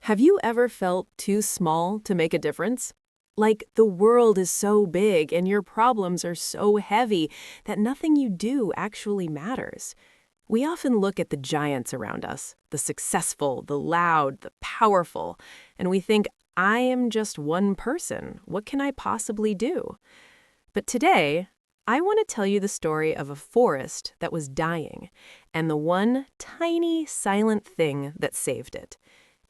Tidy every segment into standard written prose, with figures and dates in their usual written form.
Have you ever felt too small to make a difference? Like the world is so big and your problems are so heavy that nothing you do actually matters. We often look at the giants around us, the successful, the loud, the powerful, and we think, I am just one person. What can I possibly do? But today, I want to tell you the story of a forest that was dying and the one tiny, silent thing that saved it.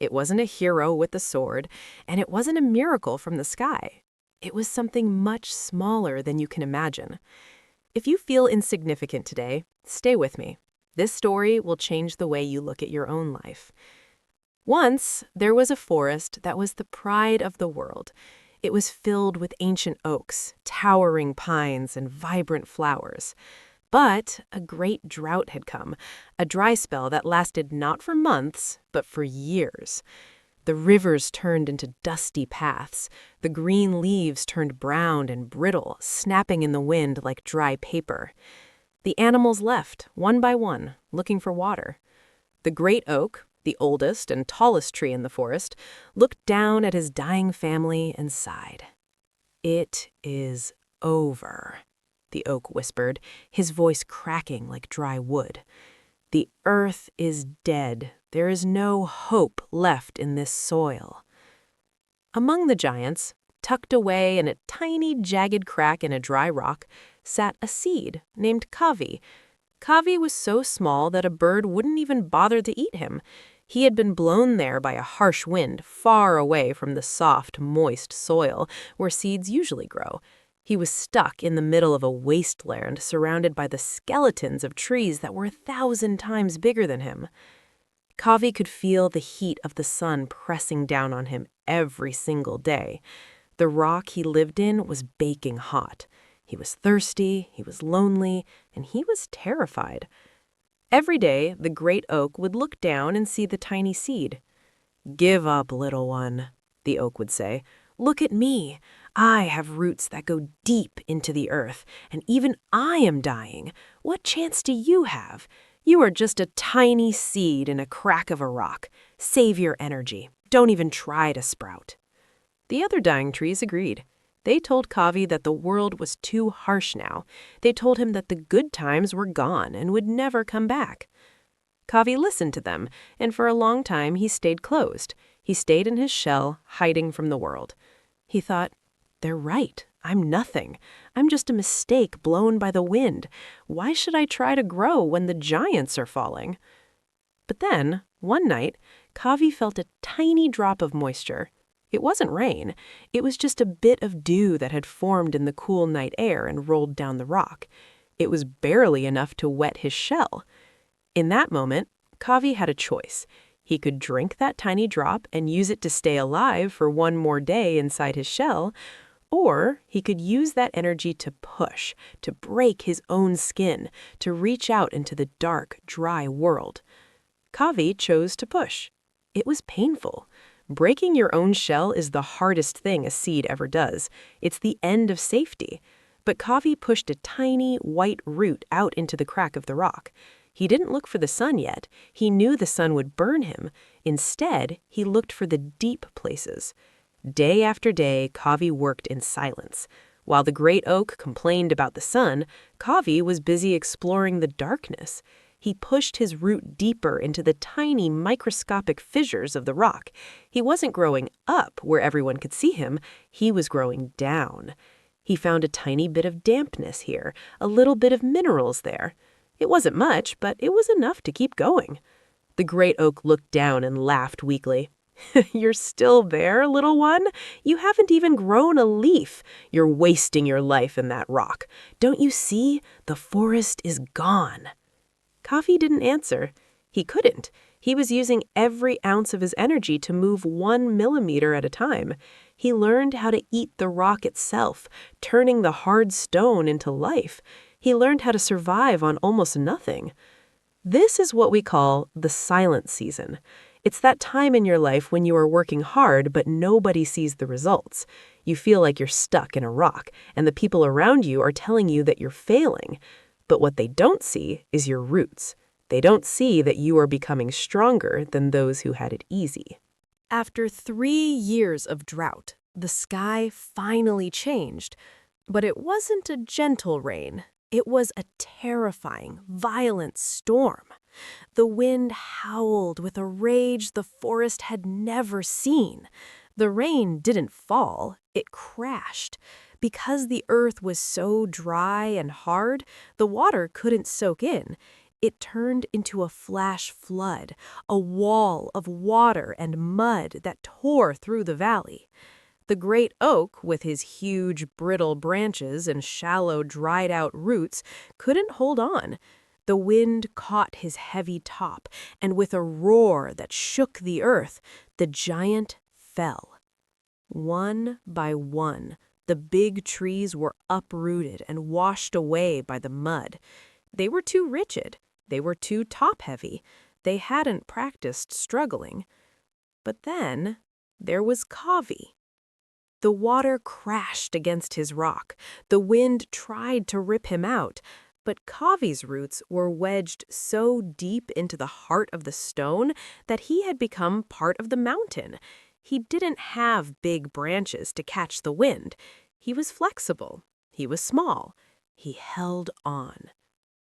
It wasn't a hero with a sword, and it wasn't a miracle from the sky. It was something much smaller than you can imagine. If you feel insignificant today, stay with me. This story will change the way you look at your own life. Once, there was a forest that was the pride of the world. It was filled with ancient oaks, towering pines, and vibrant flowers. But a great drought had come, a dry spell that lasted not for months, but for years. The rivers turned into dusty paths. The green leaves turned brown and brittle, snapping in the wind like dry paper. The animals left, one by one, looking for water. The great oak, the oldest and tallest tree in the forest, looked down at his dying family and sighed. "It is over," the oak whispered, his voice cracking like dry wood. "The earth is dead. There is no hope left in this soil." Among the giants, tucked away in a tiny, jagged crack in a dry rock, sat a seed named Kavi. Kavi was so small that a bird wouldn't even bother to eat him. He had been blown there by a harsh wind, far away from the soft, moist soil where seeds usually grow. He was stuck in the middle of a wasteland surrounded by the skeletons of trees that were 1,000 times bigger than him. Kavi could feel the heat of the sun pressing down on him every single day. The rock he lived in was baking hot. He was thirsty, he was lonely, and he was terrified. Every day, the great oak would look down and see the tiny seed. "Give up, little one," the oak would say. "Look at me. I have roots that go deep into the earth, and even I am dying. What chance do you have? You are just a tiny seed in a crack of a rock. Save your energy. Don't even try to sprout." The other dying trees agreed. They told Kavi that the world was too harsh now. They told him that the good times were gone and would never come back. Kavi listened to them, and for a long time he stayed closed. He stayed in his shell, hiding from the world. He thought, "They're right. I'm nothing. I'm just a mistake blown by the wind. Why should I try to grow when the giants are falling?" But then, one night, Kavi felt a tiny drop of moisture. It wasn't rain. It was just a bit of dew that had formed in the cool night air and rolled down the rock. It was barely enough to wet his shell. In that moment, Kavi had a choice. He could drink that tiny drop and use it to stay alive for one more day inside his shell, or he could use that energy to push, to break his own skin, to reach out into the dark, dry world. Kavi chose to push. It was painful. Breaking your own shell is the hardest thing a seed ever does. It's the end of safety. But Kavi pushed a tiny, white root out into the crack of the rock. He didn't look for the sun yet. He knew the sun would burn him. Instead, he looked for the deep places. Day after day, Kavi worked in silence. While the great oak complained about the sun, Kavi was busy exploring the darkness. He pushed his root deeper into the tiny microscopic fissures of the rock. He wasn't growing up where everyone could see him. He was growing down. He found a tiny bit of dampness here, a little bit of minerals there. It wasn't much, but it was enough to keep going. The great oak looked down and laughed weakly. "You're still there, little one? You haven't even grown a leaf. You're wasting your life in that rock. Don't you see? The forest is gone." Kavi didn't answer. He couldn't. He was using every ounce of his energy to move 1 millimeter at a time. He learned how to eat the rock itself, turning the hard stone into life. He learned how to survive on almost nothing. This is what we call the silent season. It's that time in your life when you are working hard, but nobody sees the results. You feel like you're stuck in a rock, and the people around you are telling you that you're failing. But what they don't see is your roots. They don't see that you are becoming stronger than those who had it easy. After 3 years of drought, the sky finally changed. But it wasn't a gentle rain. It was a terrifying, violent storm. The wind howled with a rage the forest had never seen. The rain didn't fall, it crashed. Because the earth was so dry and hard, the water couldn't soak in. It turned into a flash flood, a wall of water and mud that tore through the valley. The great oak, with his huge, brittle branches and shallow, dried-out roots, couldn't hold on. The wind caught his heavy top, and with a roar that shook the earth, the giant fell. One by one, the big trees were uprooted and washed away by the mud. They were too rigid. They were too top-heavy. They hadn't practiced struggling. But then there was Kavi. The water crashed against his rock. The wind tried to rip him out. But Kavi's roots were wedged so deep into the heart of the stone that he had become part of the mountain. He didn't have big branches to catch the wind. He was flexible. He was small. He held on.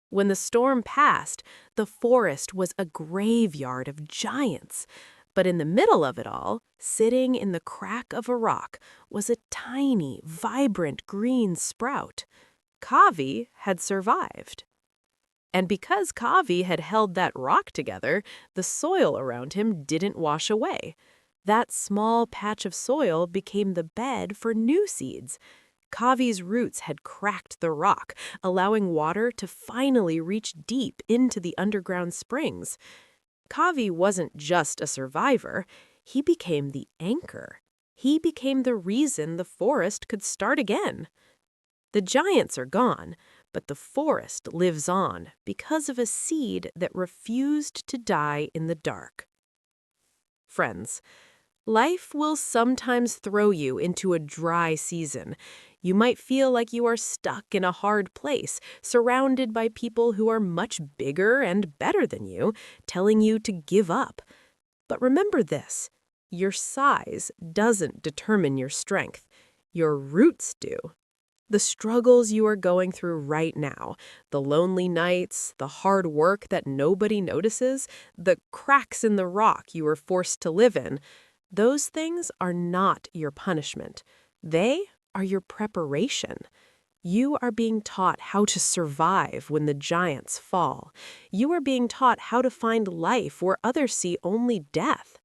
When the storm passed, the forest was a graveyard of giants. But in the middle of it all, sitting in the crack of a rock, was a tiny, vibrant green sprout. Kavi had survived. And because Kavi had held that rock together, the soil around him didn't wash away. That small patch of soil became the bed for new seeds. Kavi's roots had cracked the rock, allowing water to finally reach deep into the underground springs. Kavi wasn't just a survivor, he became the anchor. He became the reason the forest could start again. The giants are gone, but the forest lives on because of a seed that refused to die in the dark. Friends, life will sometimes throw you into a dry season. You might feel like you are stuck in a hard place, surrounded by people who are much bigger and better than you, telling you to give up. But remember this, your size doesn't determine your strength. Your roots do. The struggles you are going through right now, the lonely nights, the hard work that nobody notices, the cracks in the rock you are forced to live in, those things are not your punishment. They are your preparation. You are being taught how to survive when the giants fall. You are being taught how to find life where others see only death.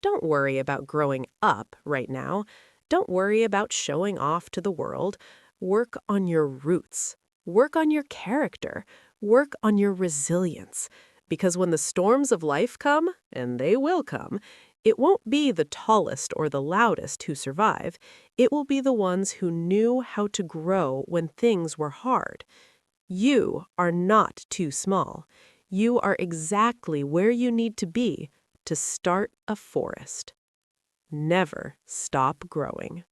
Don't worry about growing up right now. Don't worry about showing off to the world. Work on your roots. Work on your character. Work on your resilience. Because when the storms of life come, and they will come, it won't be the tallest or the loudest who survive. It will be the ones who knew how to grow when things were hard. You are not too small. You are exactly where you need to be to start a forest. Never stop growing.